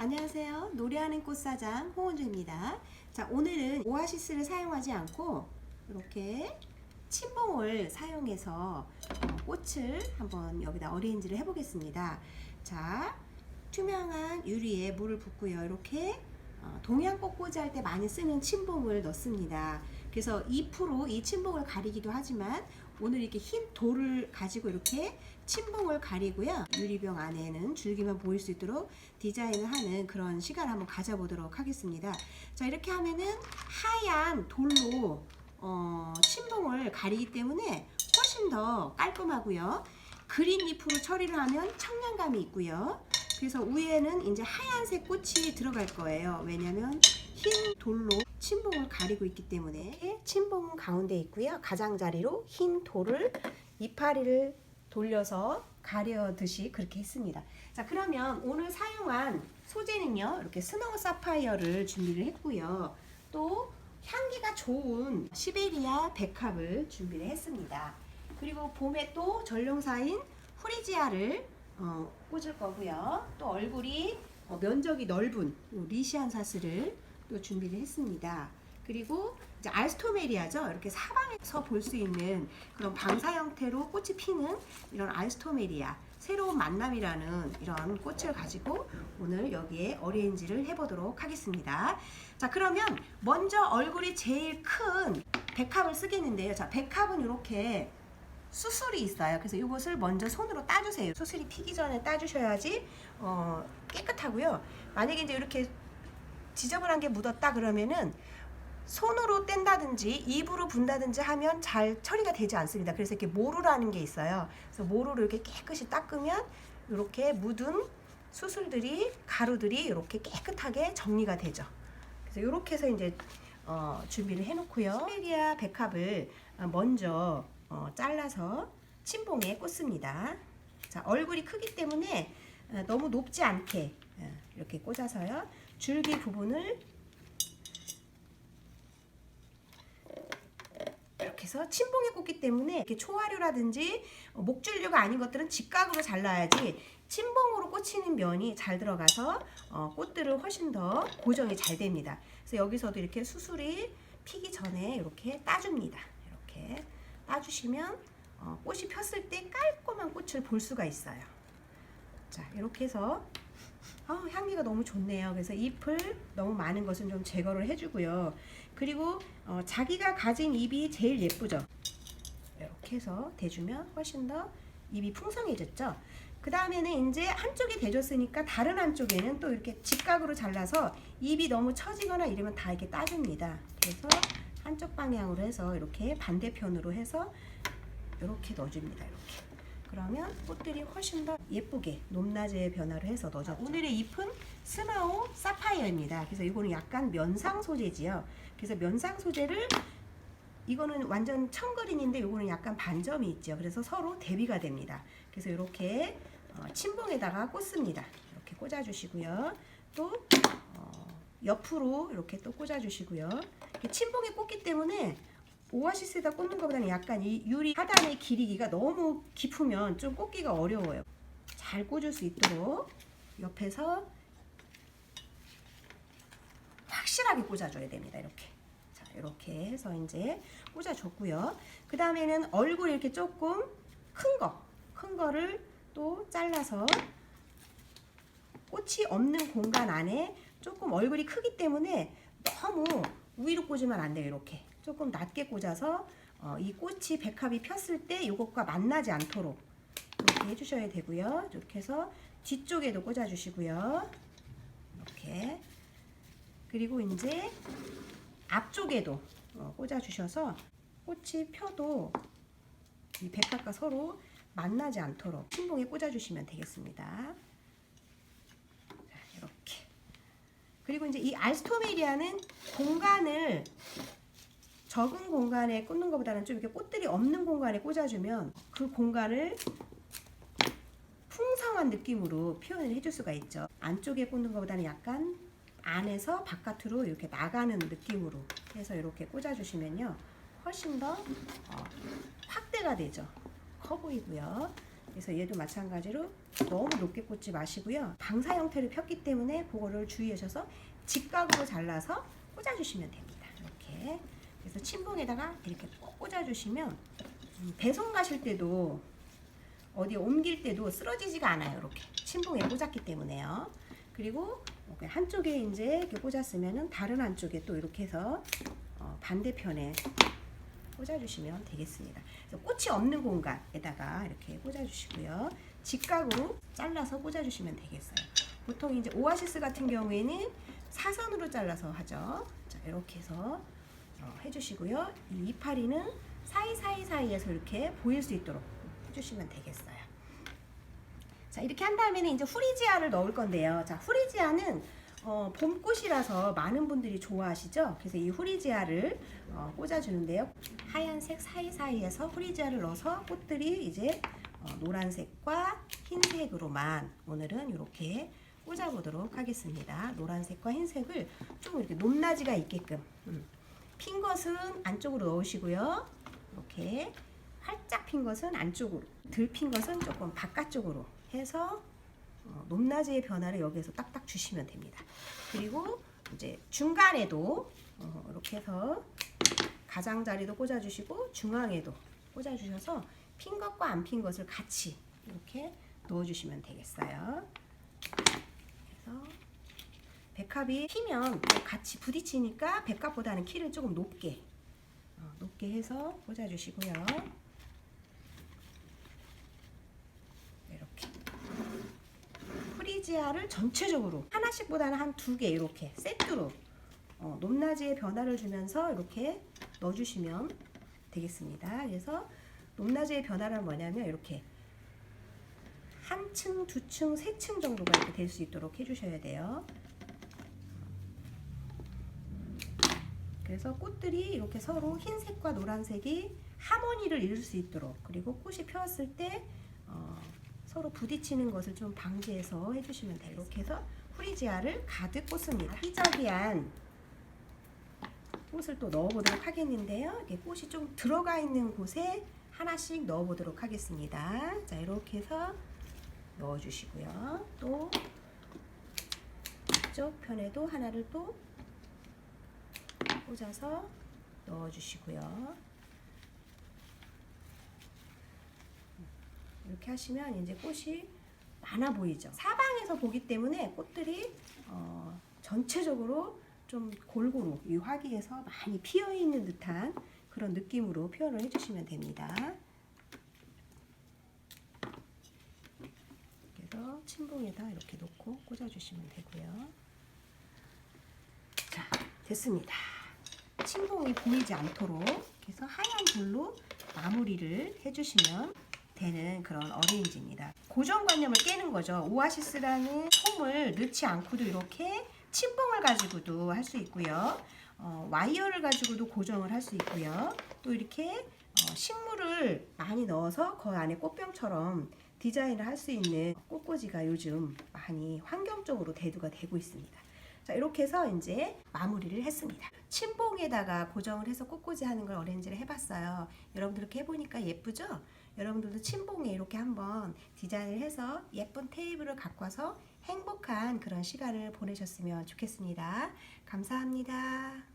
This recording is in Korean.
안녕하세요. 노래하는 꽃사장 홍은주입니다. 자, 오늘은 오아시스를 사용하지 않고 이렇게 침봉을 사용해서 꽃을 한번 여기다 어레인지를 해보겠습니다. 자, 투명한 유리에 물을 붓고요. 이렇게 동양꽃 꽂이할 때 많이 쓰는 침봉을 넣습니다. 그래서 잎으로 이 침봉을 가리기도 하지만 오늘 이렇게 흰 돌을 가지고 이렇게 침봉을 가리고요. 유리병 안에는 줄기만 보일 수 있도록 디자인을 하는 그런 시간을 한번 가져보도록 하겠습니다. 자, 이렇게 하면은 하얀 돌로 침봉을 가리기 때문에 훨씬 더 깔끔하고요. 그린 잎으로 처리를 하면 청량감이 있고요. 그래서 위에는 이제 하얀색 꽃이 들어갈 거예요. 왜냐면 흰 돌로 침봉을 가리고 있기 때문에. 침봉은 가운데 있고요. 가장자리로 흰 돌을 이파리를 돌려서 가려듯이 그렇게 했습니다. 자, 그러면 오늘 사용한 소재는요, 이렇게 스노우 사파이어를 준비를 했고요. 또 향기가 좋은 시베리아 백합을 준비를 했습니다. 그리고 봄에 또 전룡사인 후리지아를 꽂을 거고요. 또 얼굴이 면적이 넓은 리시안사스를 또 준비를 했습니다. 그리고 이제 알스토메리아죠. 이렇게 사방에서 볼 수 있는 그런 방사 형태로 꽃이 피는 이런 알스토메리아, 새로운 만남이라는 이런 꽃을 가지고 오늘 여기에 어레인지를 해보도록 하겠습니다. 자, 그러면 먼저 얼굴이 제일 큰 백합을 쓰겠는데요. 자, 백합은 이렇게 수술이 있어요. 그래서 이것을 먼저 손으로 따주세요. 수술이 피기 전에 따주셔야지 깨끗하고요. 만약에 이제 이렇게 지저분한 게 묻었다 그러면은 손으로 뗀다든지 입으로 분다든지 하면 잘 처리가 되지 않습니다. 그래서 이렇게 모루라는 게 있어요. 그래서 모루를 이렇게 깨끗이 닦으면 이렇게 묻은 수술들이, 가루들이 이렇게 깨끗하게 정리가 되죠. 그래서 이렇게 해서 이제 준비를 해놓고요. 시베리아 백합을 먼저 잘라서 침봉에 꽂습니다. 자, 얼굴이 크기 때문에 너무 높지 않게 이렇게 꽂아서요. 줄기 부분을 이렇게 해서 침봉에 꽂기 때문에 이렇게 초화류라든지 목줄류가 아닌 것들은 직각으로 잘라야지 침봉으로 꽂히는 면이 잘 들어가서 꽃들을 훨씬 더 고정이 잘 됩니다. 그래서 여기서도 이렇게 수술이 피기 전에 이렇게 따줍니다. 이렇게 따주시면 꽃이 폈을 때 깔끔한 꽃을 볼 수가 있어요. 자, 이렇게 해서 향기가 너무 좋네요. 그래서 잎을 너무 많은 것은 좀 제거를 해주고요. 그리고 자기가 가진 잎이 제일 예쁘죠. 이렇게 해서 대주면 훨씬 더 잎이 풍성해졌죠. 그 다음에는 이제 한쪽이 대줬으니까 다른 한쪽에는 또 이렇게 직각으로 잘라서 잎이 너무 처지거나 이러면 다 이렇게 따줍니다. 그래서 한쪽 방향으로 해서 이렇게 반대편으로 해서 이렇게 넣어줍니다. 이렇게. 그러면 꽃들이 훨씬 더 예쁘게 높낮이의 변화를 해서 넣어줬죠. 오늘의 잎은 스노우 사파이어입니다. 그래서 이거는 약간 면상 소재지요. 그래서 면상 소재를, 이거는 완전 청그린인데 이거는 약간 반점이 있죠. 그래서 서로 대비가 됩니다. 그래서 이렇게 침봉에다가 꽂습니다. 이렇게 꽂아주시고요. 또 옆으로 이렇게 또 꽂아주시고요. 침봉에 꽂기 때문에 오아시스에다 꽂는 것보다는 약간 이 유리 하단의 길이기가 너무 깊으면 좀 꽂기가 어려워요. 잘 꽂을 수 있도록 옆에서 확실하게 꽂아줘야 됩니다. 이렇게. 자, 이렇게 해서 이제 꽂아줬고요. 그 다음에는 얼굴 이렇게 조금 큰 거를 또 잘라서 꽃이 없는 공간 안에, 조금 얼굴이 크기 때문에 너무 위로 꽂으면 안 돼요. 이렇게 조금 낮게 꽂아서 이 꽃이, 백합이 폈을 때 이것과 만나지 않도록 이렇게 해주셔야 되고요. 이렇게 해서 뒤쪽에도 꽂아주시고요. 이렇게. 그리고 이제 앞쪽에도 꽂아주셔서 꽃이 펴도 이 백합과 서로 만나지 않도록 침봉에 꽂아주시면 되겠습니다. 이렇게. 그리고 이제 이 알스토메리아는 공간을 적은 공간에 꽂는 것보다는 좀 이렇게 꽃들이 없는 공간에 꽂아주면 그 공간을 풍성한 느낌으로 표현을 해줄 수가 있죠. 안쪽에 꽂는 것보다는 약간 안에서 바깥으로 이렇게 나가는 느낌으로 해서 이렇게 꽂아주시면요, 훨씬 더 확대가 되죠. 커 보이고요. 그래서 얘도 마찬가지로 너무 높게 꽂지 마시고요. 방사 형태를 폈기 때문에 그거를 주의하셔서 직각으로 잘라서 꽂아주시면 됩니다. 이렇게. 그래서 침봉에다가 이렇게 꼭 꽂아주시면 배송 가실 때도 어디 옮길 때도 쓰러지지가 않아요. 이렇게 침봉에 꽂았기 때문에요. 그리고 한쪽에 이제 이렇게 꽂았으면은 다른 한쪽에 또 이렇게 해서 반대편에 꽂아주시면 되겠습니다. 그래서 꽃이 없는 공간에다가 이렇게 꽂아주시고요. 직각으로 잘라서 꽂아주시면 되겠어요. 보통 이제 오아시스 같은 경우에는 사선으로 잘라서 하죠. 자, 이렇게 해서 해주시고요. 이 이파리는 사이에서 이렇게 보일 수 있도록 해주시면 되겠어요. 자, 이렇게 한 다음에는 이제 후리지아를 넣을 건데요. 자, 후리지아는 봄꽃이라서 많은 분들이 좋아하시죠. 그래서 이 후리지아를 꽂아주는데요. 하얀색 사이에서 후리지아를 넣어서 꽃들이 이제 노란색과 흰색으로만 오늘은 이렇게 꽂아보도록 하겠습니다. 노란색과 흰색을 좀 이렇게 높낮이가 있게끔 핀 것은 안쪽으로 넣으시고요. 이렇게 활짝 핀 것은 안쪽으로, 덜 핀 것은 조금 바깥쪽으로 해서 높낮이의 변화를 여기에서 딱딱 주시면 됩니다. 그리고 이제 중간에도 이렇게 해서 가장자리도 꽂아주시고 중앙에도 꽂아주셔서 핀 것과 안 핀 것을 같이 이렇게 넣어주시면 되겠어요. 그래서 백합이 피면 같이 부딪히니까 백합보다는 키를 조금 높게 해서 꽂아주시고요. 이렇게 프리지아를 전체적으로 하나씩보다는 한 2개 이렇게 세트로 높낮이의 변화를 주면서 이렇게 넣어주시면 되겠습니다. 그래서 높낮이의 변화는 뭐냐면 이렇게 한 층, 2층, 3층 정도가 이렇게 될 수 있도록 해주셔야 돼요. 그래서 꽃들이 이렇게 서로 흰색과 노란색이 하모니를 이룰 수 있도록, 그리고 꽃이 피었을 때 서로 부딪히는 것을 좀 방지해서 해주시면 돼요. 이렇게 해서 후리지아를 가득 꽂습니다. 아기자기한 꽃을 또 넣어보도록 하겠는데요. 이렇게 꽃이 좀 들어가 있는 곳에 하나씩 넣어보도록 하겠습니다. 자, 이렇게 해서 넣어주시고요. 또 이쪽 편에도 하나를 또 꽂아서 넣어주시고요. 이렇게 하시면 이제 꽃이 많아 보이죠. 사방에서 보기 때문에 꽃들이 전체적으로 좀 골고루 이 화기에서 많이 피어 있는 듯한 그런 느낌으로 표현을 해주시면 됩니다. 그래서 침봉에다 이렇게 놓고 꽂아주시면 되고요. 자, 됐습니다. 침봉이 보이지 않도록 그래서 하얀 불로 마무리를 해주시면 되는 그런 어레인지입니다. 고정관념을 깨는 거죠. 오아시스라는 솜을 넣지 않고도 이렇게 침봉을 가지고도 할 수 있고요. 와이어를 가지고도 고정을 할 수 있고요. 또 이렇게 식물을 많이 넣어서 그 안에 꽃병처럼 디자인을 할 수 있는 꽃꽂이가 요즘 많이 환경적으로 대두가 되고 있습니다. 자, 이렇게 해서 이제 마무리를 했습니다. 침봉에다가 고정을 해서 꽃꽂이 하는 걸 어레인지를 해봤어요. 여러분들 이렇게 해보니까 예쁘죠? 여러분들도 침봉에 이렇게 한번 디자인을 해서 예쁜 테이블을 갖고 와서 행복한 그런 시간을 보내셨으면 좋겠습니다. 감사합니다.